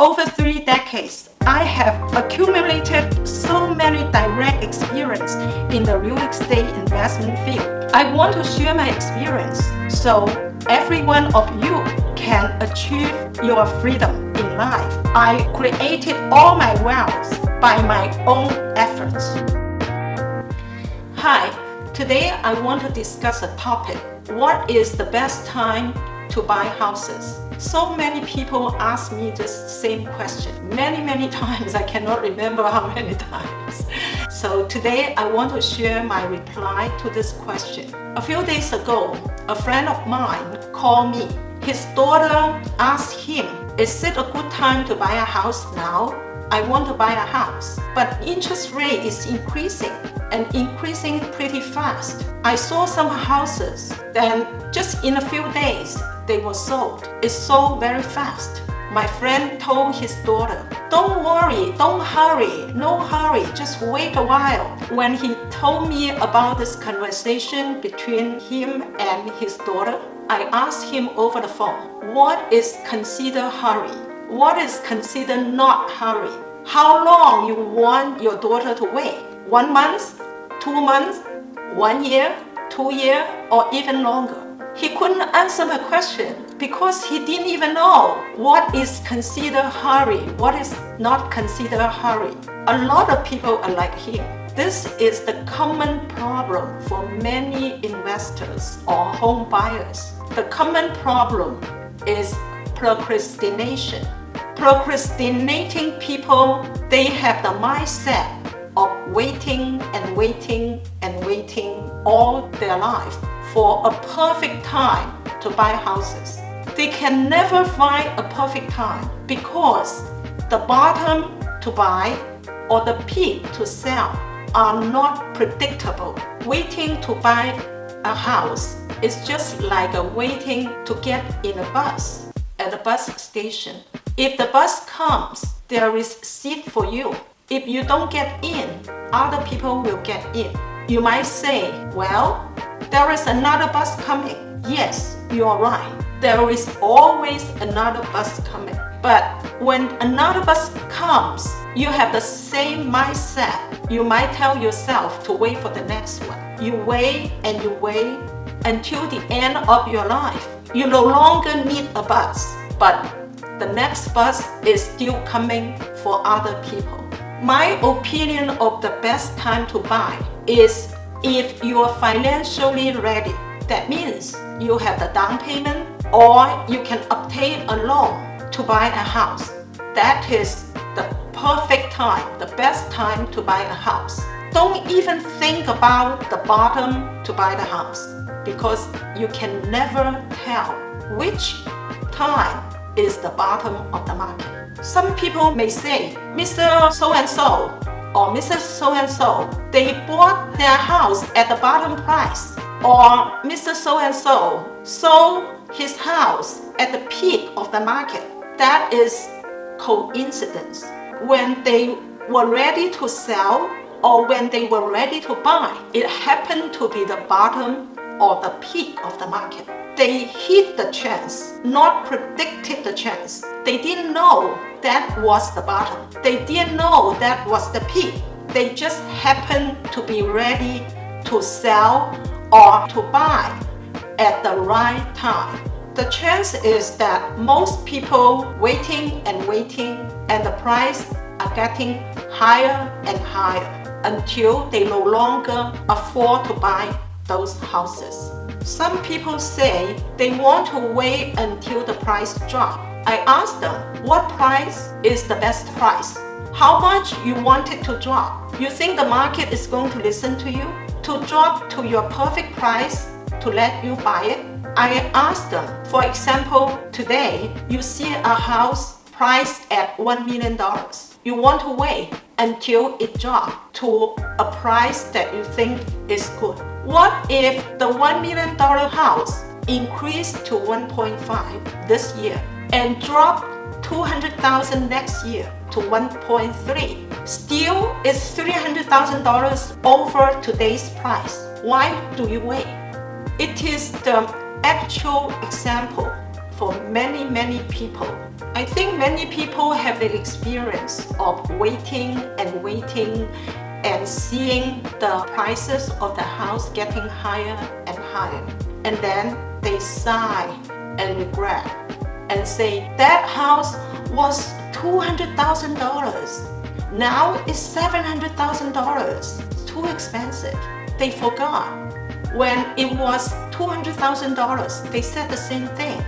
Over 3 decades, I have accumulated so many direct experience in the real estate investment field. I want to share my experience so every one of you can achieve your freedom in life. I created all my wealth by my own efforts. Hi, today I want to discuss a topic. What is the best time to buy houses? So many people ask me this same question. Many times. I cannot remember how many times. So today I want to share my reply to this question. A few days ago, a friend of mine called me. His daughter asked him, is it a good time to buy a house now? I want to buy a house, but interest rate is increasing and increasing pretty fast. I saw some houses, then just in a few days, they were sold. It sold very fast. My friend told his daughter, don't worry, don't hurry, no hurry, just wait a while. When he told me about this conversation between him and his daughter, I asked him over the phone, what is considered hurry? What is considered not hurry? How long you want your daughter to wait? 1 month, 2 months, 1 year, 2 years, or even longer? He couldn't answer my question because he didn't even know what is considered hurry, what is not considered hurry. A lot of people are like him. This is the common problem for many investors or home buyers. The common problem is procrastination. Procrastinating people, they have the mindset of waiting and waiting and waiting all their life for a perfect time to buy houses. They can never find a perfect time because the bottom to buy or the peak to sell are not predictable. Waiting to buy a house is just like waiting to get in a bus at the bus station. If the bus comes, there is seat for you. If you don't get in, other people will get in. You might say, well, there is another bus coming. Yes, you are right. There is always another bus coming. But when another bus comes, you have the same mindset. You might tell yourself to wait for the next one. You wait and you wait until the end of your life. You no longer need a bus, but the next bus is still coming for other people. My opinion of the best time to buy is if you are financially ready. That means you have the down payment or you can obtain a loan to buy a house. That is the perfect time, the best time to buy a house. Don't even think about the bottom to buy the house because you can never tell which time is the bottom of the market. Some people may say, Mr. So-and-so or Mrs. So-and-so, they bought their house at the bottom price. Or Mr. So-and-so sold his house at the peak of the market. That is coincidence. When they were ready to sell or when they were ready to buy, it happened to be the bottom or the peak of the market. They hit the chance, not predicted the chance. They didn't know that was the bottom. They didn't know that was the peak. They just happened to be ready to sell or to buy at the right time. The chance is that most people waiting and the price are getting higher and higher until they no longer afford to buy those houses. Some people say they want to wait until the price drops. I ask them, what price is the best price? How much you want it to drop? You think the market is going to listen to you? To drop to your perfect price to let you buy it? I ask them, for example, today you see a house priced at $1 million. You want to wait until it drops to a price that you think is good. What if the $1 million house increased to 1.5 this year and drop 200,000 next year to 1.3? Still, it's $300,000 over today's price. Why do you wait? It is the actual example for many people. I think many people have the experience of waiting and seeing the prices of the house getting higher and higher. And then they sigh and regret and say, that house was $200,000. Now it's $700,000. It's too expensive. They forgot. When it was $200,000, they said the same thing.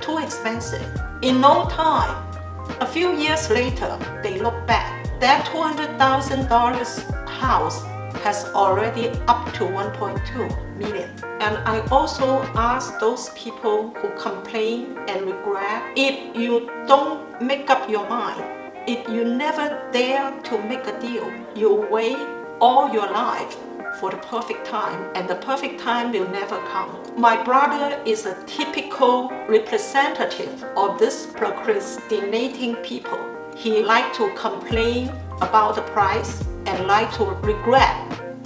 Too expensive. In no time, a few years later, they look back. That $200,000 house has already up to 1.2 million. And I also ask those people who complain and regret, if you don't make up your mind, if you never dare to make a deal, you wait all your life for the perfect time, and the perfect time will never come. My brother is a typical representative of this procrastinating people. He likes to complain about the price and like to regret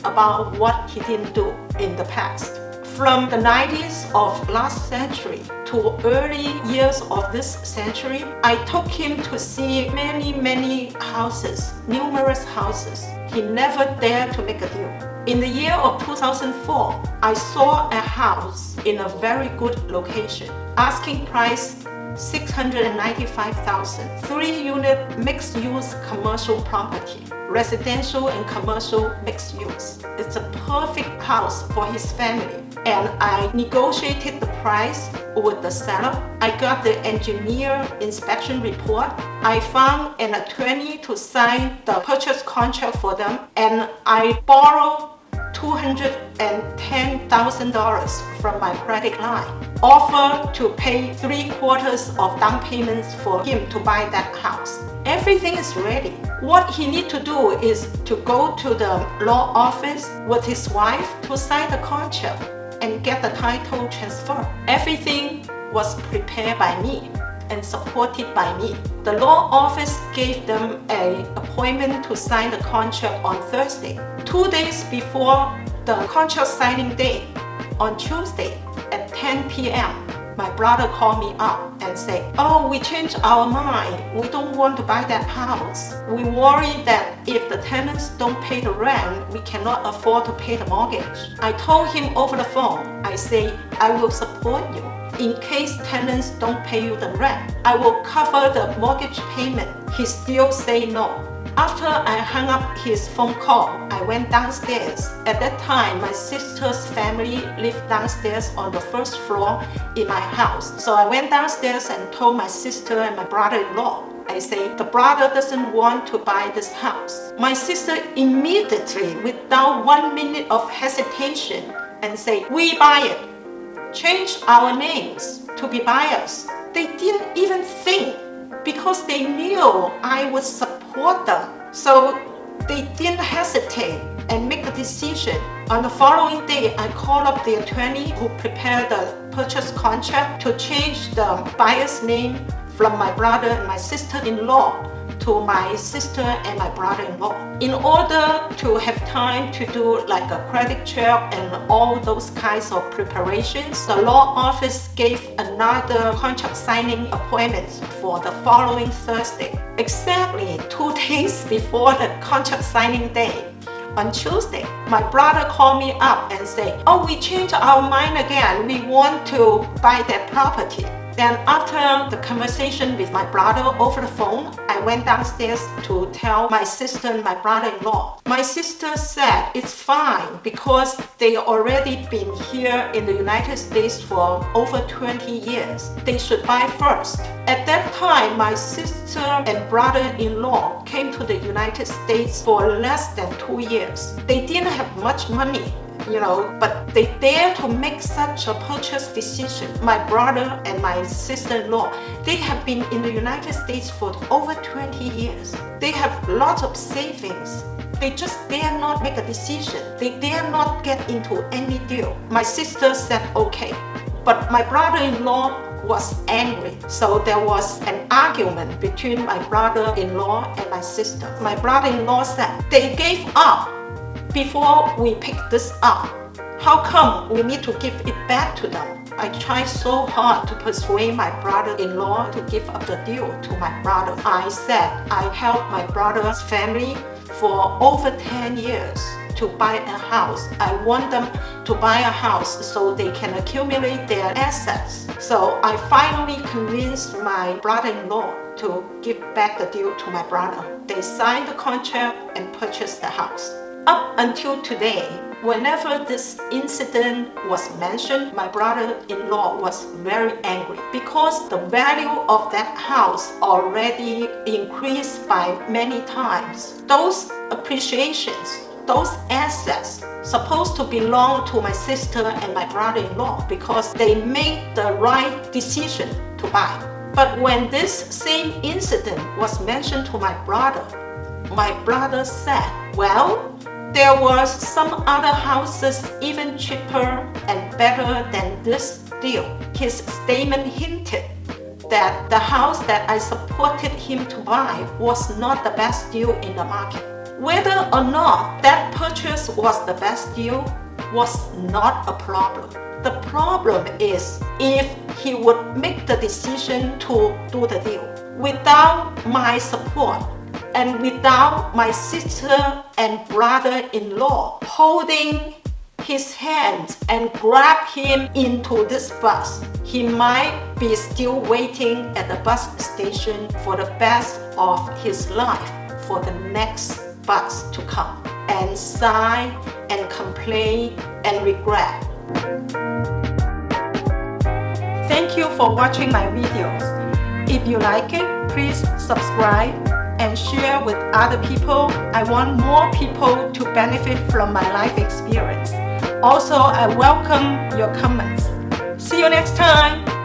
about what he didn't do in the past. From the 90s of last century to early years of this century, I took him to see many houses, numerous houses. He never dared to make a deal. In the year of 2004, I saw a house in a very good location, asking price $695,000, 3-unit mixed-use commercial property, residential and commercial mixed use. It's a perfect house for his family. And I negotiated the price with the seller. I got the engineer inspection report. I found an attorney to sign the purchase contract for them, and I borrowed $210,000 from my credit line. Offer to pay 3/4 of down payments for him to buy that house. Everything is ready. What he needs to do is to go to the law office with his wife to sign the contract and get the title transfer. Everything was prepared by me and supported by me. The law office gave them an appointment to sign the contract on Thursday. 2 days before the contract signing day, on Tuesday at 10 p.m., my brother called me up and said, oh, we changed our mind. We don't want to buy that house. We worry that if the tenants don't pay the rent, we cannot afford to pay the mortgage. I told him over the phone, I say, I will support you. In case tenants don't pay you the rent, I will cover the mortgage payment. He still say no. After I hung up his phone call, I went downstairs. At that time, my sister's family lived downstairs on the first floor in my house. So I went downstairs and told my sister and my brother-in-law. I say, the brother doesn't want to buy this house. My sister immediately, without 1 minute of hesitation, and say, we buy it. Change our names to be buyers. They didn't even think, because they knew I would support them. So they didn't hesitate and make a decision. On the following day, I called up the attorney who prepared the purchase contract to change the buyer's name from my brother and my sister-in-law to my sister and my brother-in-law. In order to have time to do like a credit check and all those kinds of preparations, the law office gave another contract signing appointment for the following Thursday. Exactly 2 days before the contract signing day, on Tuesday, my brother called me up and said, oh, we changed our mind again. We want to buy that property. Then after the conversation with my brother over the phone, I went downstairs to tell my sister and my brother-in-law. My sister said it's fine because they already been here in the United States for over 20 years. They should buy first. At that time, my sister and brother-in-law came to the United States for less than 2 years. They didn't have much money, but they dare to make such a purchase decision. My brother and my sister-in-law, they have been in the United States for over 20 years. They have lots of savings. They just dare not make a decision. They dare not get into any deal. My sister said okay, but my brother-in-law was angry. So there was an argument between my brother-in-law and my sister. My brother-in-law said they gave up before we pick this up. How come we need to give it back to them? I tried so hard to persuade my brother-in-law to give up the deal to my brother. I said I helped my brother's family for over 10 years to buy a house. I want them to buy a house so they can accumulate their assets. So I finally convinced my brother-in-law to give back the deal to my brother. They signed the contract and purchased the house. Up until today, whenever this incident was mentioned, my brother-in-law was very angry because the value of that house already increased by many times. Those appreciations, those assets supposed to belong to my sister and my brother-in-law because they made the right decision to buy. But when this same incident was mentioned to my brother said, well, there was some other houses even cheaper and better than this deal. His statement hinted that the house that I supported him to buy was not the best deal in the market. Whether or not that purchase was the best deal was not a problem. The problem is if he would make the decision to do the deal without my support and without my sister and brother-in-law holding his hand and grab him into this bus, he might be still waiting at the bus station for the best of his life for the next bus to come and sigh and complain and regret. Thank you for watching my videos. If you like it, please subscribe and share with other people. I want more people to benefit from my life experience. Also, I welcome your comments. See you next time.